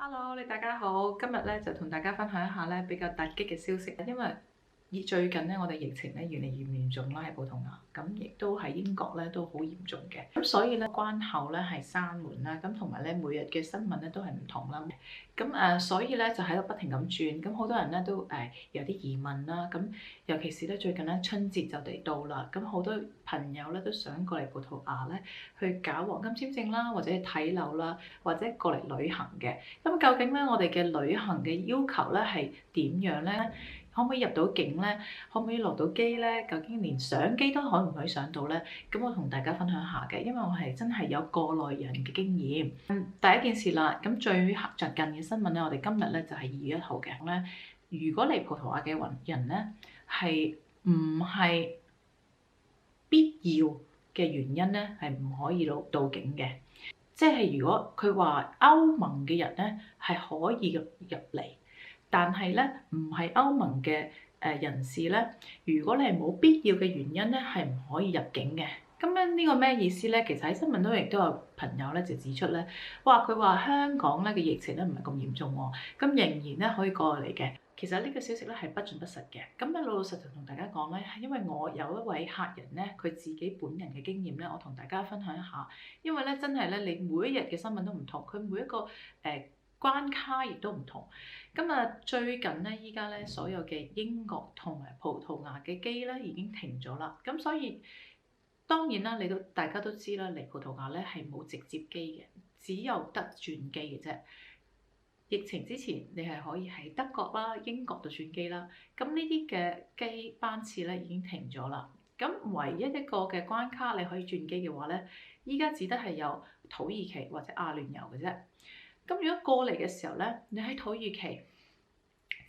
Hello，大家好，今日咧就同大家分享一下咧比較突擊嘅消息，因為最近咧我哋疫情咧越嚟越嚴重啦喺葡萄牙，咁亦都喺英國咧都好嚴重嘅，咁所以咧關口咧係閂門啦，咁同埋咧每日嘅新聞咧都係唔同啦，咁所以咧就喺度不停咁轉，咁好多人咧都有啲疑問啦，咁尤其是咧最近咧春節就嚟到啦，咁好多朋友咧都想過嚟葡萄牙咧去搞黃金簽證啦，或者睇樓啦，或者過嚟旅行嘅，咁究竟咧我哋嘅旅行嘅要求咧係點樣咧？可唔可以入到境咧？可唔可以落到機咧？究竟連上機都可唔可以上到咧？咁我同大家分享下嘅，因為我係真係有過來人嘅經驗。第一件事啦，咁最近嘅新聞咧，我哋今日咧就係2月1號嘅咧。如果嚟葡萄牙嘅人咧係唔係必要嘅原因咧，係唔可以到境嘅。即係如果佢話歐盟嘅人咧係可以入嚟。但係咧，唔係歐盟嘅人士咧，如果你係冇必要嘅原因咧，係唔可以入境嘅。咁樣呢個咩意思咧？其實喺新聞都亦都有朋友咧就指出咧，佢話香港咧嘅疫情咧唔係咁嚴重喎，咁仍然咧可以過嚟嘅。其實呢個消息咧係不盡不實嘅。咁咧老老實實同大家講咧，係因為我有一位客人咧，佢自己本人嘅經驗咧，我同大家分享一下。因為咧真係咧，你每一日嘅新聞都唔同，佢每一個關卡亦都唔同。最近咧，依家咧所有嘅英國同埋葡萄牙嘅機咧已經停咗啦。咁所以當然啦，大家都知啦，嚟葡萄牙咧係冇直接機嘅，只有得轉機嘅啫。疫情之前，你係可以喺德國啦、英國度轉機啦。咁呢啲嘅機班次咧已經停咗啦。咁唯一一個嘅關卡你可以轉機嘅話咧，依家只得係有土耳其或者阿聯酋嘅啫。咁如果過嚟嘅時候咧，你喺土耳其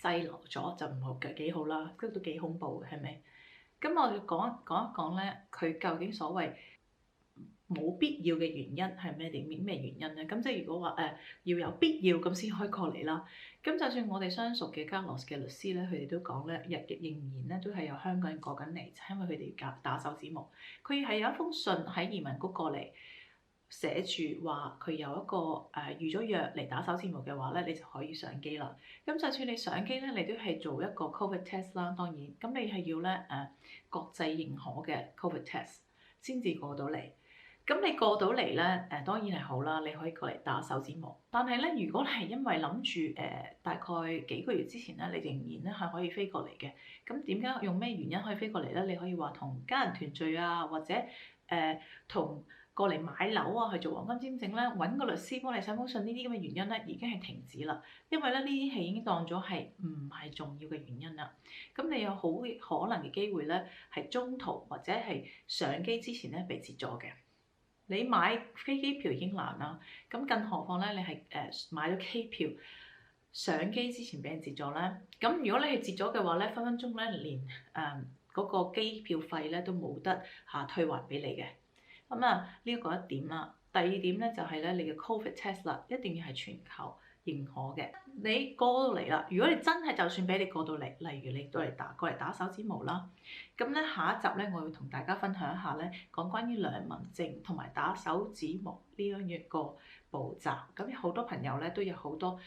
滯留咗就唔好幾好啦，都幾恐怖嘅，係咪？咁我哋講一講咧，佢究竟所謂冇必要嘅原因係咩原因咧？咁即係如果話要有必要咁先可以過嚟啦。咁就算我哋相熟嘅加洛斯嘅律師咧，佢哋都講咧，仍然咧都係有香港人過緊嚟，因為佢哋要打手指模。佢係有一封信喺移民局過嚟。寫住話佢有一個預咗約嚟打手指模嘅話咧，你就可以上機啦。咁就算你上機咧，你都係做一個 COVID test 啦，當然。咁你係要咧國際認可嘅 COVID test 先至過到嚟。咁你過到嚟咧當然係好啦，你可以過嚟打手指模。但係咧，如果你係因為諗住大概幾個月之前咧，你仍然咧係可以飛過嚟嘅。咁點解用咩原因可以飛過嚟咧？你可以話同家人團聚啊，或者同過嚟買樓啊，去做黃金簽證咧，揾個律師幫你寫封信，呢啲咁嘅原因咧已經係停止啦。因為咧呢啲係已經當咗係唔係重要嘅原因啦。咁你有好可能嘅機會咧係中途或者係上機之前咧被截咗嘅。你買飛機票已經難啦，咁更何況咧你係買咗機票上機之前俾人截咗咧。咁如果你係截咗嘅話咧，分分鐘咧連嗰個機票費咧都冇得退還俾你嘅。呢一個一點啦。第二點咧就係咧你嘅 COVID test 啦，一定要係全球認可嘅。你過到嚟啦，如果你真係就算俾你過到嚟，例如你過嚟打手指模啦，咁咧下一集咧我會同大家分享一下咧講關於良民證同埋打手指模呢樣一個步驟。咁好多朋友咧都有好多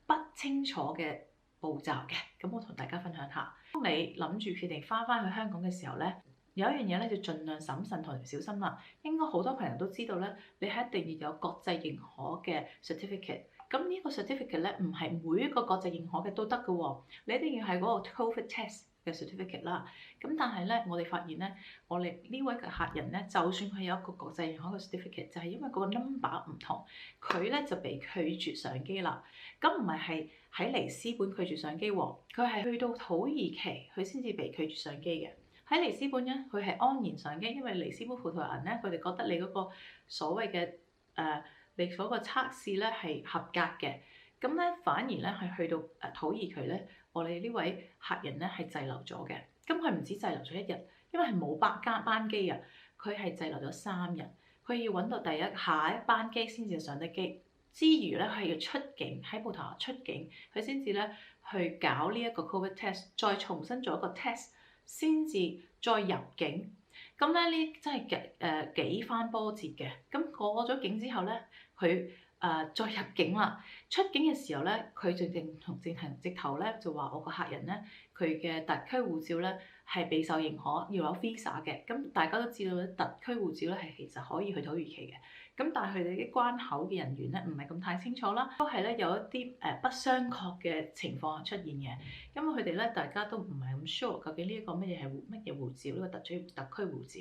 不清楚嘅步驟嘅，咁我同大家分享下。當你諗住決定翻去香港嘅時候咧，有一樣嘢咧就盡量審慎同埋小心啦。應該好多朋友都知道咧，你係一定要有國際認可嘅 certificate。咁呢個 certificate 咧唔係每一個國際認可嘅都得嘅喎，你一定要係嗰個 COVID test 嘅 certificate 啦。咁但係咧，我哋發現咧，我哋呢位嘅客人咧，就算佢有一個國際認可嘅 certificate，就係因為嗰個 number 唔同，佢咧就被拒絕上機啦。咁唔係喺里斯本拒絕上機喎，佢係去到土耳其佢先至被拒絕上機嘅。喺里斯本咧，佢係安然上機，因為里斯本葡萄牙人咧，佢哋覺得你嗰個所謂嘅你嗰個測試咧係合格嘅。咁咧反而咧係去到土耳其咧，我哋呢位客人咧係滯留咗嘅。咁佢唔止滯留咗1日，因為係冇班機啊，佢係滯留咗3日。佢要揾到下一班機先至上得機，之餘咧佢係要出境喺葡萄牙出境，佢先至咧去搞呢一個 COVID test， 再重新做一個 test。先至再入境，咁咧呢真係幾番波折嘅。咁過咗境之後咧，佢再入境啦，出境嘅時候咧，佢就直頭咧就話我個客人咧，佢嘅特區護照咧係備受認可，要有 visa 嘅。咁大家都知道咧，特區護照咧係其實可以去土耳其嘅。咁但係佢哋啲關口嘅人員咧唔係咁太清楚啦，都係咧有一啲不相確嘅情況出現嘅。咁佢哋咧大家都唔係咁 sure 究竟呢一個乜嘢護照，呢個特區護照。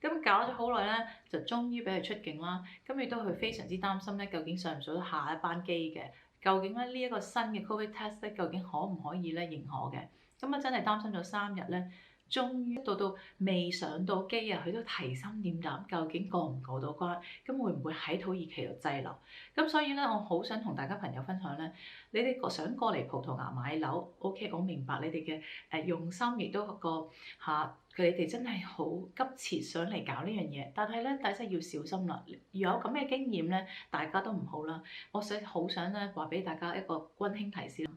咁搞咗好耐咧，就終於俾佢出境啦。咁亦都佢非常之擔心咧，究竟上唔上到下一班機嘅？究竟咧呢一個新嘅 COVID test 咧，究竟可唔可以咧認可嘅？咁啊真係擔心咗3日咧。終於到未上到機啊，佢都提心吊膽，究竟過唔過到關？咁會唔會喺土耳其度滯留？咁所以咧，我好想同大家朋友分享咧，你哋想過嚟葡萄牙買樓 ，OK， 我明白你哋嘅用心，亦都佢哋真係好急切想嚟搞呢樣嘢。但係咧，大家要小心啦。有咁嘅經驗咧，大家都唔好啦。我好想咧話俾大家一個溫馨提示，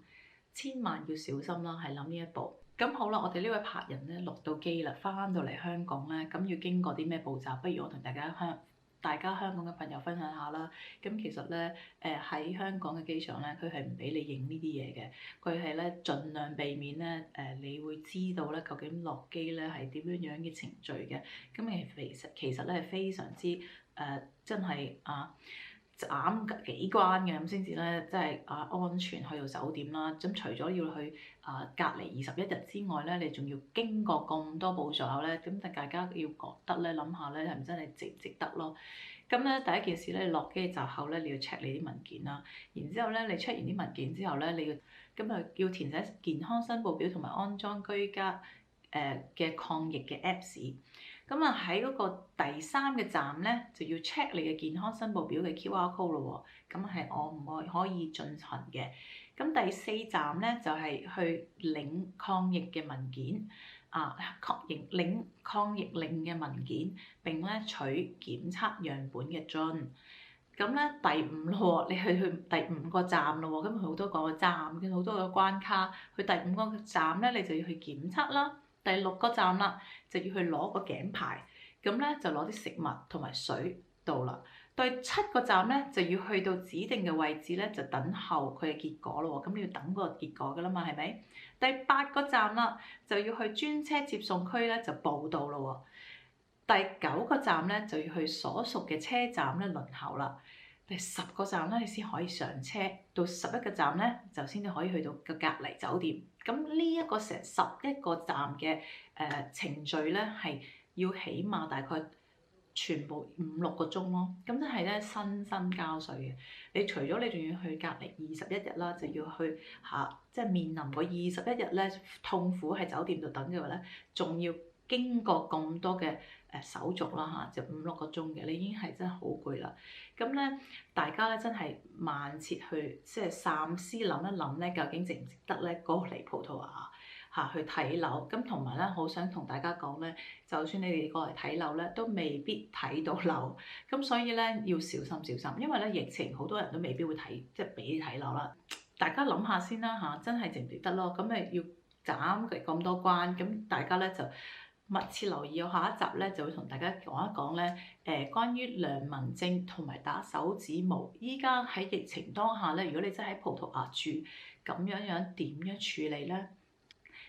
千萬要小心啦，係諗呢一步。咁好啦，我哋呢位客人咧落到機啦，翻到嚟香港咧，咁要經過啲咩步驟？不如我同大家香港嘅朋友分享下啦。咁其實咧，喺香港嘅機場咧，佢係唔俾你影呢啲嘢嘅。佢係咧盡量避免咧，你會知道咧究竟落機咧係點樣嘅程序嘅。咁其實咧係非常之真係斬幾關嘅咁先至咧，即係安全去到酒店啦。咁除咗要去隔離21日之外咧，你仲要經過咁多步驟咧，咁大家要覺得咧，諗下咧係咪真係值唔值得咯？咁咧第一件事咧，你落機嘅時候咧，你要 check 你啲文件啦。然之後咧，你 check 完啲文件之後咧，你要填寫健康申報表同埋安裝居家嘅抗疫嘅 Apps。咁喺嗰個第3嘅站咧，就要 check 你嘅健康申報表嘅 QR code 咯喎。咁係我唔可以進行嘅。咁第4站咧就係去領抗疫嘅文件，領抗疫令嘅文件，並咧取檢測樣本嘅樽。咁咧第5咯喎，你去第5個站咯喎，咁好多個站，跟好多個關卡。去第5個站咧，你就要去檢測啦。第6個站啦，就要去攞個頸牌，咁咧就攞啲食物同埋水到啦。第7個站咧，就要去到指定嘅位置咧，就等候佢嘅結果咯喎。咁你要等個結果噶啦嘛，係咪？第8個站啦，就要去專車接送區咧，就報到咯喎。第9個站咧，就要去所屬嘅車站咧輪候啦。第10個站咧，你先可以上車。到11個站咧，就先至可以去到個隔離酒店。咁呢一個成11個站嘅程序咧，係要起碼大概全部5-6個鐘咯。咁真係咧身心交瘁嘅。你除咗你仲要去隔離21日啦，就要去即係面臨個21日咧痛苦喺酒店度等嘅話咧，仲要經過咁多嘅手續啦就5-6個鐘嘅，你已經係真係好攰啦。咁咧，大家咧真係慢切去即係三思諗一諗咧，究竟值唔值得咧過嚟葡萄牙去睇樓？咁同埋咧，好想同大家講咧，就算你哋過嚟睇樓咧，都未必睇到樓。咁所以咧要小心，因為咧疫情好多人都未必會即係俾你睇樓啦。大家諗下先啦真係值唔值得咯？咁咪要斬咁多關，咁大家咧就密切留意，我下一集咧就會同大家講一講咧，關於良民證同埋打手指模。依家喺疫情當下咧，如果你真係喺葡萄牙住，咁樣點樣處理咧？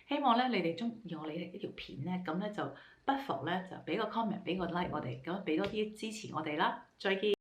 希望咧你哋中意我哋一條片咧，咁咧就不妨咧就俾個 comment，俾個 like 我哋，咁俾多啲支持我哋啦。再見。